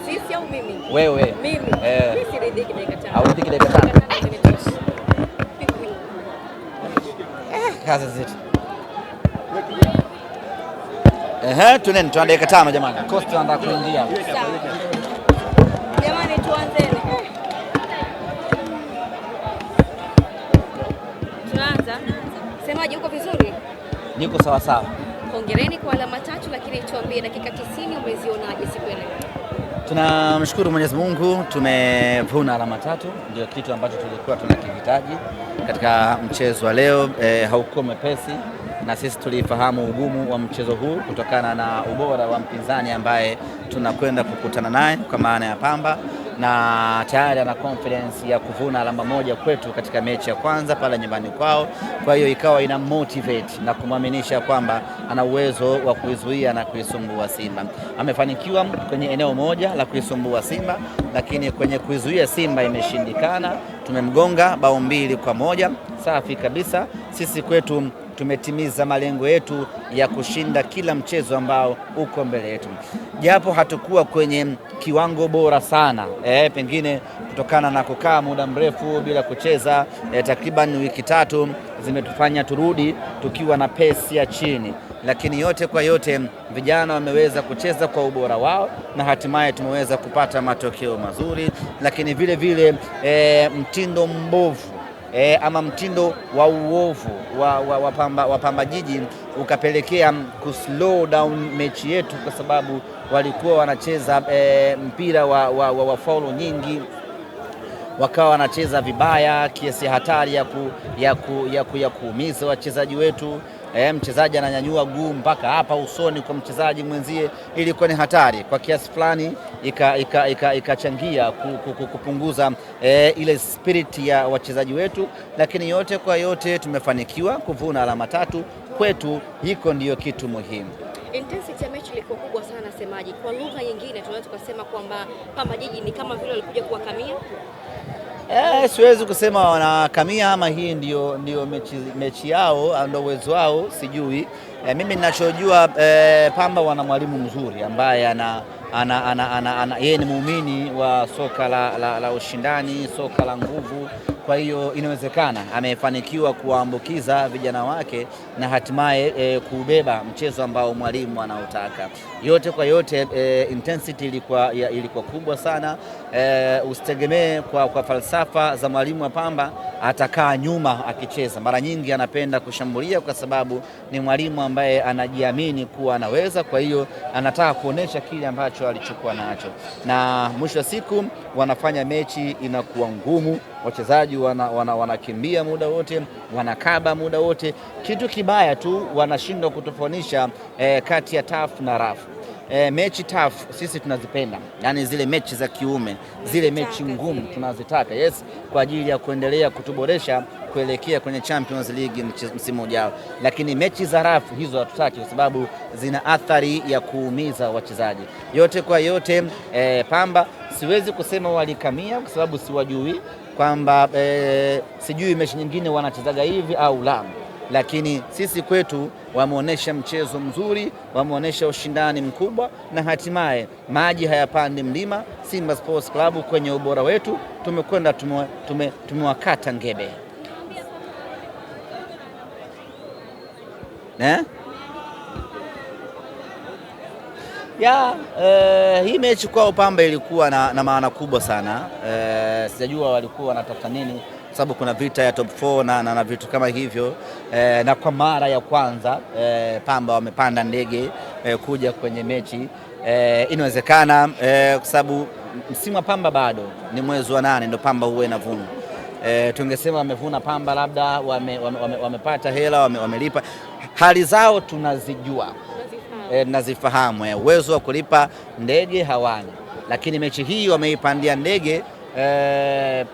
Sisi au mimi? Wewe. Mimi. Mimi siridhiki dakika 5. Au ridhiki dakika 5? Kazi zetu. Tuneni tuna dakika 5 jamani. Costa anataka kuingia. Sawa. Jamani tuanzeni. Tuanza. Semaje, uko vizuri? Niko sawa sawa. Hongereni kwa alama 3, lakini tuambie dakika 90 umezionaje siku ya leo? Tunamshukuru Mwenyezi Mungu, tumevuna alama 3, ndio kitu ambacho tulikuwa tunakihitaji katika mchezo wa leo. Haukuwa mwepesi na sisi tulifahamu ugumu wa mchezo huu kutokana na ubora wa mpinzani ambaye tunakwenda kukutana naye kwa maana ya Pamba, na tayari ana confidence ya kuvuna alama 1 kwetu katika mechi ya kwanza pale nyumbani kwao. Kwa hiyo ikawa ina motivate na kumwaminisha kwamba ana uwezo wa kuizuia na kuisumbua Simba. Amefanikiwa kwenye eneo moja la kuisumbua Simba, lakini kwenye kuizuia Simba imeshindikana. Tumemgonga bao 2-1, safi kabisa. Sisi kwetu tumetimiza malengo yetu ya kushinda kila mchezo ambao uko mbele yetu, japo hatukuwa kwenye kiwango bora sana pengine kutokana na kukaa muda mrefu bila kucheza. Takriban wiki 3 zimetufanya turudi tukiwa na pesi ya chini, lakini yote kwa yote vijana wameweza kucheza kwa ubora wao na hatimaye tumeweza kupata matokeo mazuri. Lakini vile vile mtindo mbovu ama mtindo wa uovu wa Pamba Jiji ukapelekea kuslow down mechi yetu, kwa sababu walikuwa wanacheza mpira wa faulo nyingi, wakawa wanacheza vibaya kiasi hatari ya kuumiza wachezaji wetu. Mchezaji ananyanyua guu mpaka hapa usoni kwa mchezaji mwenzie, ilikuwa ni hatari kwa kiasi fulani, ikachangia kupunguza ile spirit ya wachezaji wetu, lakini yote kwa yote tumefanikiwa kuvuna alama 3 kwetu. Hiko ndiyo kitu muhimu. Intensity ya mechi ilikuwa kubwa sana, semaji. Kwa lugha nyingine tunaweza kusema kwamba Pamba Jiji ni kama vile walikuja kuwakamia. Siwezi kusema wanakamia ama hii ndio mechi yao, ndio uwezo wao, sijui. Mimi ninachojua Pamba wana mwalimu mzuri ambaye yeye ni muumini wa soka la ushindani, soka la nguvu. Kwa hiyo inawezekana amefanikiwa kuwaambukiza vijana wake na hatimaye kubeba mchezo ambao mwalimu anautaka. Yote kwa yote intensity ilikuwa kubwa sana. Usitegemee kwa falsafa za mwalimu wa Pamba atakaa nyuma akicheza. Mara nyingi anapenda kushambulia kwa sababu ni mwalimu ambaye anajiamini kuwa anaweza. Kwa hiyo anataka kuonesha kile ambacho alichokuwa nacho, na mwisho wa siku wanafanya mechi inakuwa ngumu. Wachezaji wanakimbia muda wote, wanakaba muda wote. Kitu kibaya tu wanashindwa kutofautisha kati ya tough na rough. Mechi tough sisi tunazipenda, yani zile mechi za kiume, zile mechi ngumu tunazitaka, yes, kwa ajili ya kuendelea kutuboresha kuelekea kwenye Champions League msimu ujao. Lakini mechi za rafu hizo hatutaki, kwa sababu zina athari ya kuumiza wachezaji. Yote kwa yote Pamba siwezi kusema walikamia kwa sababu siwajui, kwamba sijui mechi nyingine wanachezaga hivi au la, lakini sisi kwetu wameonyesha mchezo mzuri, wameonyesha ushindani mkubwa, na hatimaye maji hayapandi mlima. Simba Sports Club kwenye ubora wetu tumekwenda tumewakata ngebe. Hii mechi kwa Pamba ilikuwa na maana kubwa sana. Sijajua walikuwa wanatafuta nini, sababu kuna vita ya top 4 na vitu kama hivyo. Na kwa mara ya kwanza Pamba wamepanda ndege kuja kwenye mechi. Inawezekana kwa sababu msimu wa Pamba bado ni mwezi wa 8 ndio Pamba huwa inavuna. Tungesema wamevuna Pamba, labda wamepata hela, wamelipa. Hali zao tunazijua, nazifahamu. Uwezo wa kulipa ndege hawana, lakini mechi hii wameipandia ndege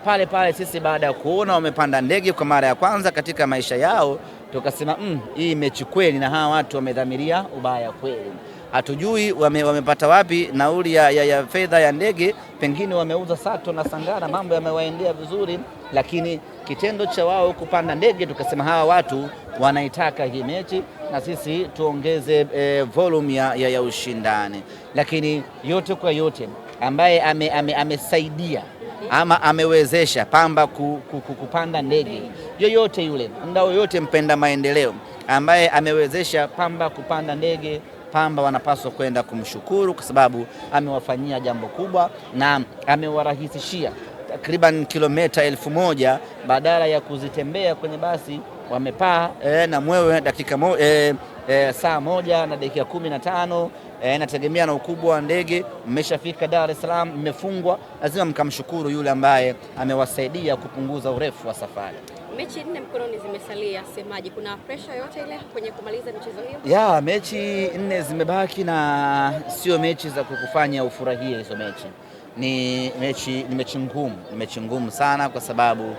pale. Sisi baada ya kuona wamepanda ndege kwa mara ya kwanza katika maisha yao, tukasema hii mechi kweli, na hawa watu wamedhamiria ubaya kweli. Hatujui wamepata wapi nauli ya fedha ya ndege, pengine wameuza Sato na Sangara, mambo yamewaendea vizuri, lakini kitendo cha wao kupanda ndege, tukasema hawa watu wanaitaka hii mechi na sisi tuongeze volume ya ushindani. Lakini yote kwa yote ambaye amesaidia ama amewezesha Pamba kupanda ndege, yoyote yule, mdau yoyote mpenda maendeleo ambaye amewezesha Pamba kupanda ndege, Pamba wanapaswa kwenda kumshukuru, kwa sababu amewafanyia jambo kubwa na amewarahisishia takriban kilomita 1000 badala ya kuzitembea kwenye basi wamepaa na mwewe saa 1 na dakika 15. Nategemea na ukubwa wa ndege, mmeshafika Dar es Salaam, mmefungwa, lazima mkamshukuru yule ambaye amewasaidia kupunguza urefu wa safari. Mechi 4 mkononi zimesalia, semaji, kuna pressure yote ile kwenye kumaliza michezo hiyo? Ya, mechi 4 zimebaki na sio mechi za kukufanya ufurahie hizo mechi. Ni mechi ngumu sana, kwa sababu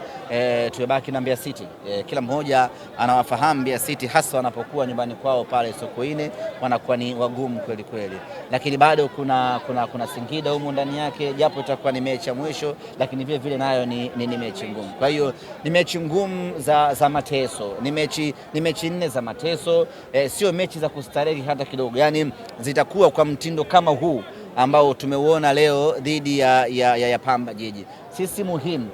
tumebaki na Mbeya City. Kila mmoja anawafahamu Mbeya City, hasa wanapokuwa nyumbani kwao pale Sokoine, wanakuwa ni wagumu kweli kweli, lakini bado kuna Singida humu ndani yake, japo itakuwa ni mechi ya mwisho, lakini vile vile nayo ni mechi ngumu. Kwa hiyo ni mechi ngumu za mateso, ni mechi 4 za mateso, sio mechi za kustarehe hata kidogo. Yani zitakuwa kwa mtindo kama huu ambao tumeuona leo dhidi ya Pamba Jiji. Sisi muhimu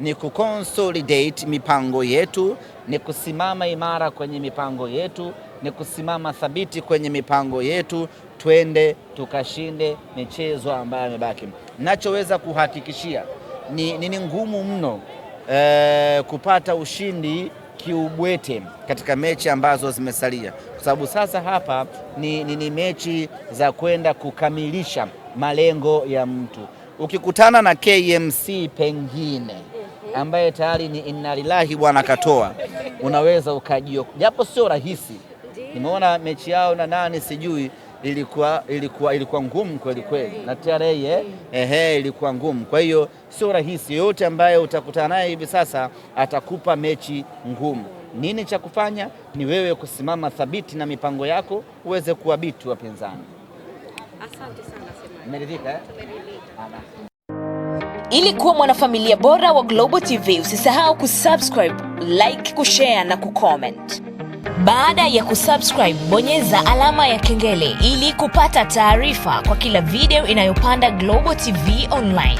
ni kuconsolidate mipango yetu, ni kusimama imara kwenye mipango yetu, ni kusimama thabiti kwenye mipango yetu, twende tukashinde michezo ambayo imebaki. Ninachoweza kuhakikishia ni ngumu mno kupata ushindi kiubwete katika mechi ambazo zimesalia, kwa sababu sasa hapa ni mechi za kwenda kukamilisha malengo ya mtu. Ukikutana na KMC pengine ambaye tayari ni inna lillahi bwana katoa, unaweza ukajio, japo sio rahisi. Nimeona mechi yao na nani sijui, ilikuwa ngumu kweli kweli, na TRA ilikuwa ngumu. Kwa hiyo sio rahisi. Yote ambaye utakutana naye hivi sasa atakupa mechi ngumu. Nini cha kufanya? Ni wewe kusimama thabiti na mipango yako uweze kuwabiti wapinzani. Asante sana Semaji. Umeridhika? Ili kuwa mwanafamilia bora wa Global TV, usisahau kusubscribe, like, kushare na kucomment. Baada ya kusubscribe, bonyeza alama ya kengele ili kupata taarifa kwa kila video inayopanda Global TV Online.